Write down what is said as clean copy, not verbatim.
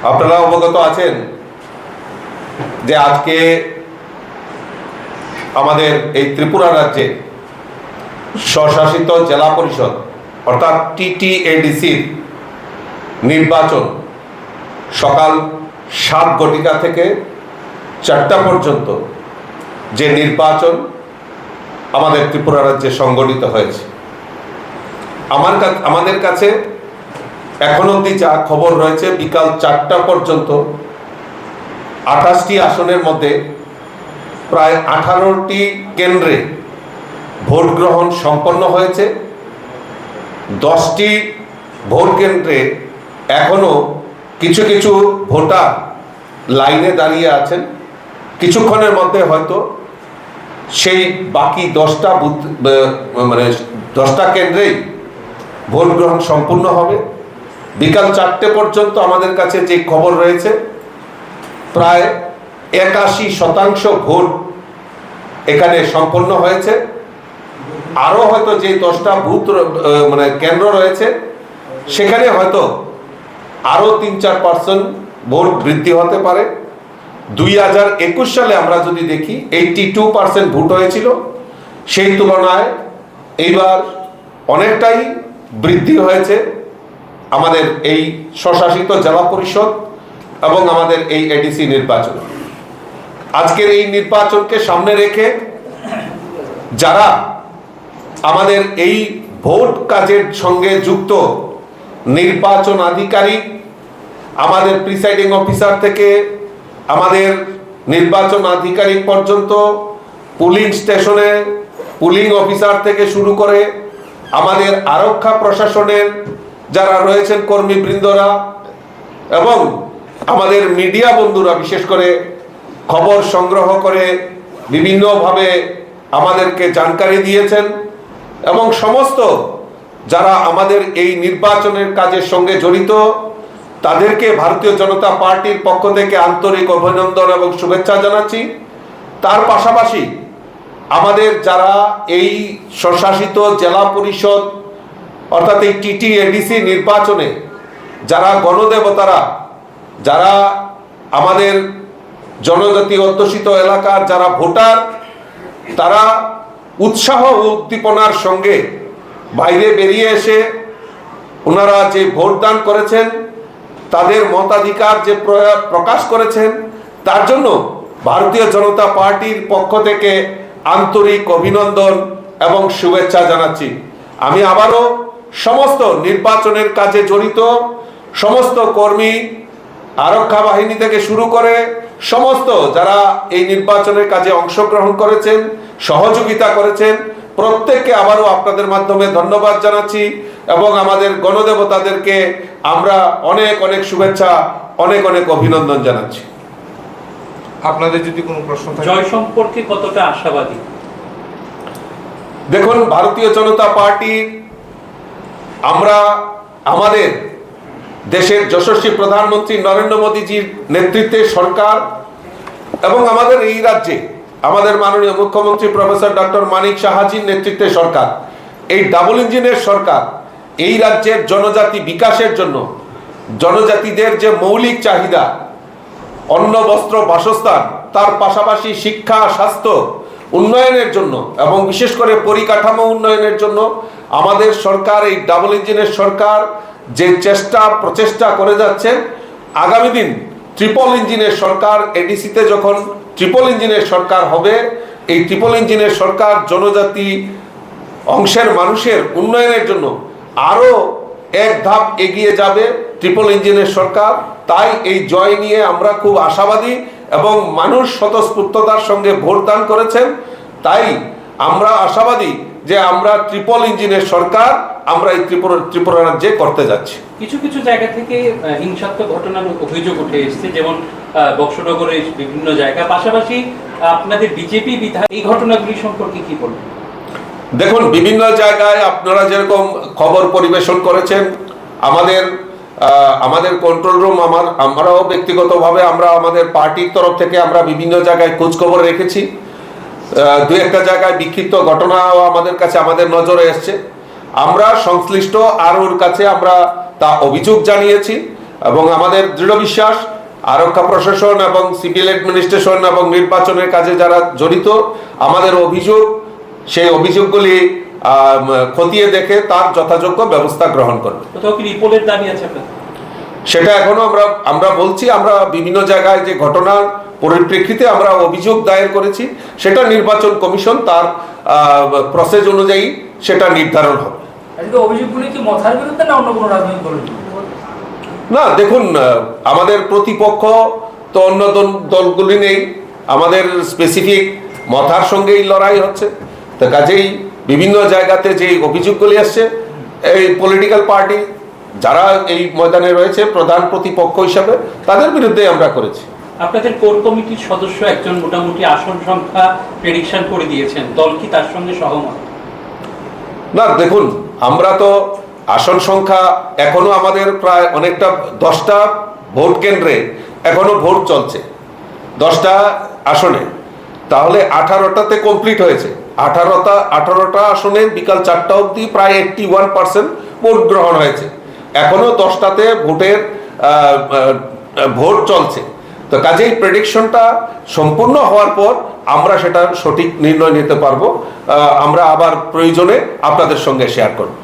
আপনারা অবগত আছেন যে আজকে আমাদের এই ত্রিপুরা রাজ্যে স্বশাসিত জেলা পরিষদ অর্থাৎ TTADCর নির্বাচন সকাল 7 ঘটিকা থেকে 4টা পর্যন্ত যে নির্বাচন আমাদের ত্রিপুরা রাজ্যে সংগঠিত হয়েছে। আমাদের কাছে এখন অবধি যা খবর রয়েছে, বিকাল 4টা পর্যন্ত 28টি আসনের মধ্যে প্রায় 18টি কেন্দ্রে ভোট গ্রহণ সম্পন্ন হয়েছে। 10টি ভোট কেন্দ্রে এখনো কিছু কিছু ভোটার লাইনে দাঁড়িয়ে আছেন। কিছুক্ষণের মধ্যে হয়তো সেই বাকি 10টা বুথ মানে 10টা কেন্দ্রেই ভোট গ্রহণ সম্পূর্ণ হবে। বিকাল 4টে পর্যন্ত আমাদের কাছে যে খবর রয়েছে, প্রায় 81% ভোট এখানে সম্পন্ন হয়েছে। আরও হয়তো যে 10টা বুথ মানে কেন্দ্র রয়েছে, সেখানে হয়তো আরও 3-4% ভোট বৃদ্ধি হতে পারে। 2021 সালে আমরা যদি দেখি 82% ভোট হয়েছিল, সেই তুলনায় এইবার অনেকটাই বৃদ্ধি হয়েছে আমাদের এই স্বশাসিত জেলা পরিষদ এবং আমাদের এই ADC নির্বাচন। আজকের এই নির্বাচনকে সামনে রেখে যারা আমাদের এই ভোট কাজের সঙ্গে যুক্ত নির্বাচন আধিকারিক, আমাদের প্রিসাইডিং অফিসার থেকে আমাদের নির্বাচন আধিকারিক পর্যন্ত, পুলিং স্টেশনে পুলিং অফিসার থেকে শুরু করে আমাদের আরক্ষা প্রশাসনের যারা রয়েছেন কর্মীবৃন্দরা এবং আমাদের মিডিয়া বন্ধুরা, বিশেষ করে খবর সংগ্রহ করে বিভিন্নভাবে আমাদেরকে জানকারি দিয়েছেন, এবং সমস্ত যারা আমাদের এই নির্বাচনের কাজের সঙ্গে জড়িত তাদেরকে ভারতীয় জনতা পার্টির পক্ষ থেকে আন্তরিক অভিনন্দন এবং শুভেচ্ছা জানাচ্ছি। তার পাশাপাশি আমাদের যারা এই স্বশাসিত জেলা পরিষদ অর্থাৎ এই TTADC নির্বাচনে যারা গণদেবতারা, যারা আমাদের জনজাতি অধ্যুষিত এলাকার যারা ভোটার, তারা উৎসাহ ও উদ্দীপনার সঙ্গে বাইরে বেরিয়ে এসে ওনারা যে ভোটদান করেছেন, তাদের মতাধিকার যে প্রকাশ করেছেন, তার জন্য ভারতীয় জনতা পার্টির পক্ষ থেকে আন্তরিক অভিনন্দন এবং শুভেচ্ছা জানাচ্ছি। আমি আবারও সমস্ত নির্বাচনের কাজে জড়িত সমস্ত কর্মী, আরক্ষা বাহিনী থেকে শুরু করে সমস্ত যারা এই নির্বাচনের কাজে অংশগ্রহণ করেছেন, সহযোগিতা করেছেন, প্রত্যেককে আবারও আপনাদের মাধ্যমে ধন্যবাদ জানাচ্ছি এবং আমাদের গণদেবতাদেরকে আমরা অনেক অনেক শুভেচ্ছা, অনেক অনেক অভিনন্দন জানাচ্ছি। আপনাদের যদি কোনো প্রশ্ন থাকে জয় সম্পর্কে কতটা আশাবাদী? দেখুন, ভারতীয় জনতা পার্টি আমরা আমাদের দেশের যশস্বী প্রধানমন্ত্রী নরেন্দ্র মোদীজির নেতৃত্বে সরকার এবং আমাদের এই রাজ্যে আমাদের মাননীয় মুখ্যমন্ত্রী প্রফেসর ডক্টর মানিক সাহাজির নেতৃত্বে সরকার, এই ডাবল ইঞ্জিনের সরকার এই রাজ্যের জনজাতি বিকাশের জন্য, জনজাতিদের যে মৌলিক চাহিদা অন্ন, বস্ত্র, বাসস্থান, তার পাশাপাশি শিক্ষা, স্বাস্থ্য উন্নয়নের জন্য এবং বিশেষ করে পরিকাঠামো উন্নয়নের জন্য আমাদের সরকার, এই ডাবল ইঞ্জিনের সরকার যে প্রচেষ্টা করে যাচ্ছেন, আগামী দিন ট্রিপল ইঞ্জিনের সরকার, ADCতে যখন ট্রিপল ইঞ্জিনের সরকার হবে, এই ট্রিপল ইঞ্জিনের সরকার জনজাতি অংশের মানুষের উন্নয়নের জন্য আরও এক ধাপ এগিয়ে যাবে ট্রিপল ইঞ্জিনের সরকার। তাই এই জয় নিয়ে আমরা খুব আশাবাদী এবং মানুষ স্বতঃস্ফূর্ততার সঙ্গে ভোটদান করেছেন। তাই আমরা আশাবাদী যে আমরা ট্রিপল ইঞ্জিনের সরকার আমরা এই ত্রিপুরা রাজ্যে করতে যাচ্ছি। কিছু কিছু জায়গা থেকে হিংসাত্মক ঘটনার অভিযোগ উঠে এসেছে, যেমন বক্সনগরের বিভিন্ন জায়গা, পাশাপাশি আপনাদের বিজেপি বিধায়ক, এই ঘটনাগুলি সম্পর্কে কি বলবেন? দেখুন, বিভিন্ন জায়গায় আপনারা যেরকম খবর পরিবেশন করেছেন, আমাদের কন্ট্রোল রুম, আমরাও ব্যক্তিগতভাবে আমরা আমাদের পার্টির তরফ থেকে আমরা বিভিন্ন জায়গায় খোঁজখবর রেখেছি। দু একটা জায়গায় বিক্ষিপ্ত ঘটনাও আমাদের কাছে আমাদের নজরে এসছে। আমরা সংশ্লিষ্ট আরওর কাছে আমরা তা অভিযোগ জানিয়েছি এবং আমাদের দৃঢ় বিশ্বাস আরক্ষা প্রশাসন এবং সিভিল অ্যাডমিনিস্ট্রেশন এবং নির্বাচনের কাজে যারা জড়িত, আমাদের অভিযোগ, সেই অভিযোগগুলি খতিয়ে দেখে তার যথাযোগ্য ব্যবস্থা গ্রহণ করবে। কোথাও কি রিপোর্টের দাবি আছে আপনাদের? সেটা এখনো আমরা বলছি, আমরা বিভিন্ন জায়গায় যে ঘটনার পরিপ্রেক্ষিতে আমরা অভিযোগ দায়ের করেছি, সেটা নির্বাচন কমিশন তার প্রসেস অনুযায়ী সেটা নির্ধারণ হবে। অভিযোগগুলি কি মথার বিরুদ্ধে না অন্য কোনো রাজনৈতিক দলের বিরুদ্ধে? না, দেখুন, আমাদের প্রতিপক্ষ তো অন্য দলগুলি নেই, আমাদের স্পেসিফিক মথার সঙ্গেই লড়াই হচ্ছে। তো কাজেই বিভিন্ন জায়গাতে যে অভিযোগগুলি আসছে, এই পলিটিক্যাল পার্টি যারা এই ময়দানে রয়েছে প্রধান প্রতিপক্ষ হিসাবে, তাদের বিরুদ্ধে আমরা করেছি। আপনাদের কোর কমিটির সদস্য একজন মোটামুটি আসন সংখ্যা প্রেডিকশন করে দিয়েছেন, দল কি তার সঙ্গে সহমত? না, দেখুন, আমরা তো আসন সংখ্যা এখনো আমাদের প্রায় অনেকটা 10টা ভোট কেন্দ্রে এখনো ভোট চলছে, 10টা আসনে, তাহলে 18টাতে কমপ্লিট হয়েছে। 18টা আসনে বিকাল 4টা অবধি প্রায় 81% ভোট গ্রহণ হয়েছে। এখনো 10টাতে ভোট চলছে। তো কাজেই প্রেডিকশনটা সম্পূর্ণ হওয়ার পর আমরা সেটা সঠিক নির্ণয় নিতে পারবো। আমরা আবার প্রয়োজনে আপনাদের সঙ্গে শেয়ার করব।